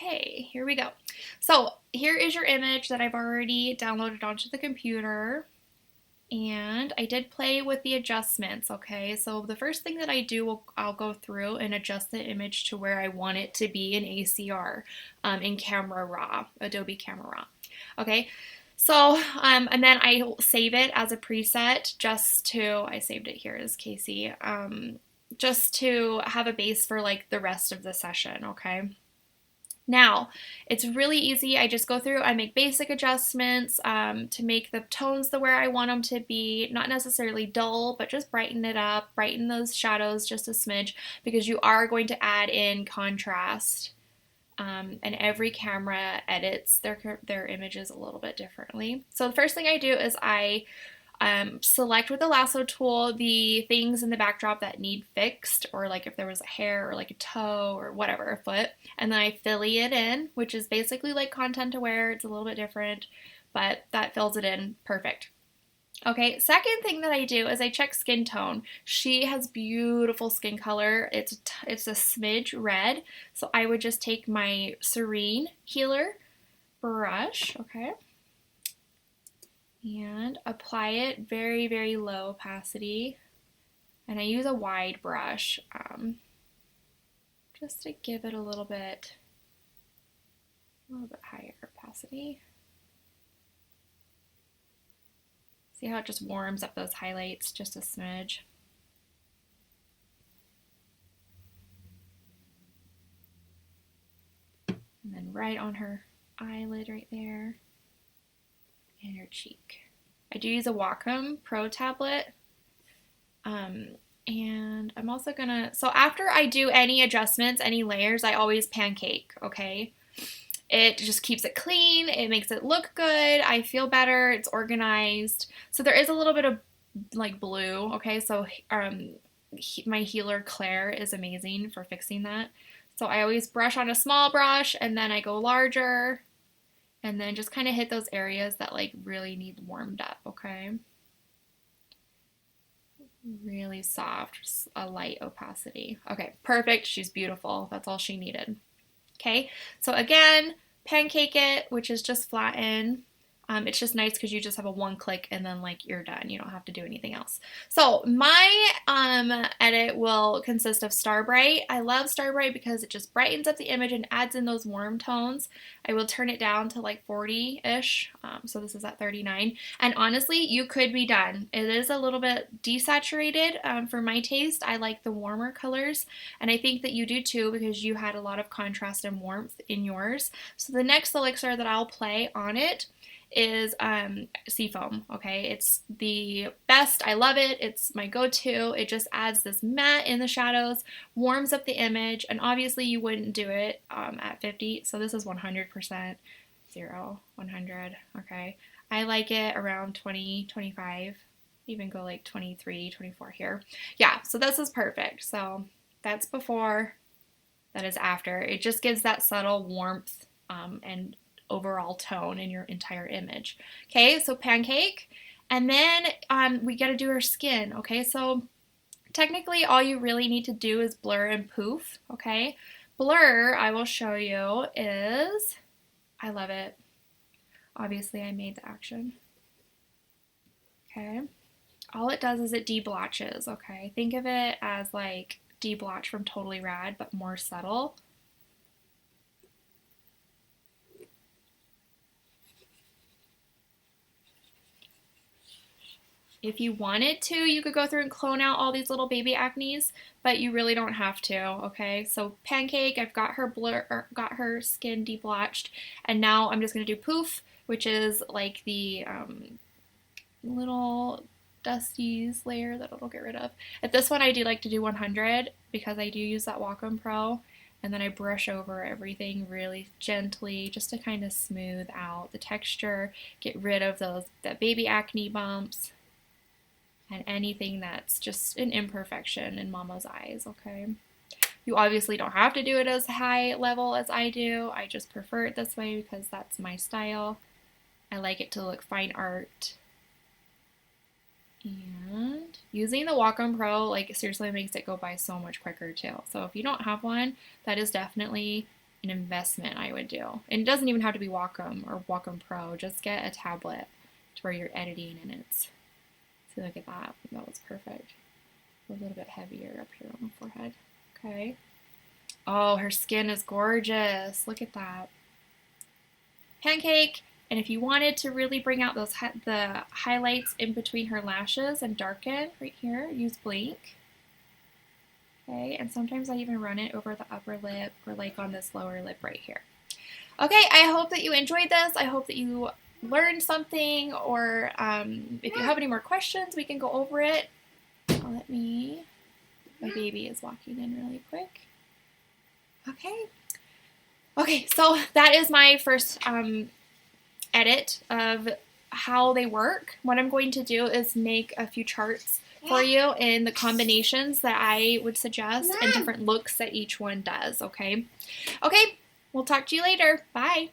Okay, here we go. So here is your image that I've already downloaded onto the computer. And I did play with the adjustments, okay? So the first thing that I do, I'll go through and adjust the image to where I want it to be in ACR, in Camera Raw, Adobe Camera Raw, okay? So, and then I save it as a preset I saved it here as Casey, just to have a base for like the rest of the session, okay? Now, it's really easy. I just go through, I make basic adjustments to make the tones the where I want them to be, not necessarily dull, but just brighten it up, brighten those shadows just a smidge, because you are going to add in contrast. And every camera edits their images a little bit differently. So the first thing I do is I select with the lasso tool the things in the backdrop that need fixed, or like if there was a hair or like a toe or whatever, a foot, and then I filly it in, which is basically like content aware. It's a little bit different, but that fills it in perfect. Okay, second thing that I do is I check skin tone. She has beautiful skin color. It's a smidge red, so I would just take my Serene Healer brush, okay, and apply it very, very low opacity. And I use a wide brush just to give it a little bit higher opacity. See how it just warms up those highlights just a smidge. And then right on her eyelid right there, and her cheek. I do use a Wacom Pro tablet. And I'm also gonna, so after I do any adjustments, any layers, I always pancake, okay? It just keeps it clean, it makes it look good, I feel better, it's organized. So there is a little bit of like blue, okay? So my healer Claire is amazing for fixing that. So I always brush on a small brush and then I go larger and then just kind of hit those areas that like really need warmed up, okay? Really soft, just a light opacity. Okay, perfect. She's beautiful. That's all she needed. Okay, so again, pancake it, which is just flatten. It's just nice because you just have a one click and then like you're done. You don't have to do anything else. So my edit will consist of Star Bright. I love Star Bright because it just brightens up the image and adds in those warm tones. I will turn it down to like 40-ish. So this is at 39. And honestly, you could be done. It is a little bit desaturated for my taste. I like the warmer colors. And I think that you do too because you had a lot of contrast and warmth in yours. So the next elixir that I'll play on it is Seafoam, okay? It's the best. I love it. It's my go-to. It just adds this matte in the shadows, warms up the image, and obviously you wouldn't do it at 50, so this is 100%, 0, 100, okay? I like it around 20, 25, even go like 23, 24 here. Yeah, so this is perfect. So that's before, that is after. It just gives that subtle warmth and overall tone in your entire image. Okay, so pancake, and then we got to do her skin. Okay, so technically all you really need to do is blur and poof. Okay, blur, I will show you, is, I love it. Obviously I made the action. Okay, all it does is it deblotches. Okay, think of it as like deblotch from Totally Rad, but more subtle. If you wanted to, you could go through and clone out all these little baby acnes, but you really don't have to, okay? So pancake, I've got her got her skin deblotched, and now I'm just gonna do poof, which is like the little dusties layer that it'll get rid of. At this one, I do like to do 100 because I do use that Wacom Pro, and then I brush over everything really gently just to kind of smooth out the texture, get rid of that baby acne bumps, and anything that's just an imperfection in mama's eyes, okay? You obviously don't have to do it as high level as I do. I just prefer it this way because that's my style. I like it to look fine art. And using the Wacom Pro, like, seriously makes it go by so much quicker too. So if you don't have one, that is definitely an investment I would do. And it doesn't even have to be Wacom or Wacom Pro. Just get a tablet to where you're editing in it. See, look at that. That was perfect. A little bit heavier up here on the forehead. Okay. Oh, her skin is gorgeous. Look at that. Pancake. And if you wanted to really bring out those the highlights in between her lashes and darken right here, use Blink. Okay, and sometimes I even run it over the upper lip or like on this lower lip right here. Okay, I hope that you enjoyed this. I hope that you learned something, or if you have any more questions, we can go over it. My baby is walking in really quick. Okay, so that is my first edit of how they work. What I'm going to do is make a few charts for you in the combinations that I would suggest and different looks that each one does, okay? Okay, we'll talk to you later. Bye.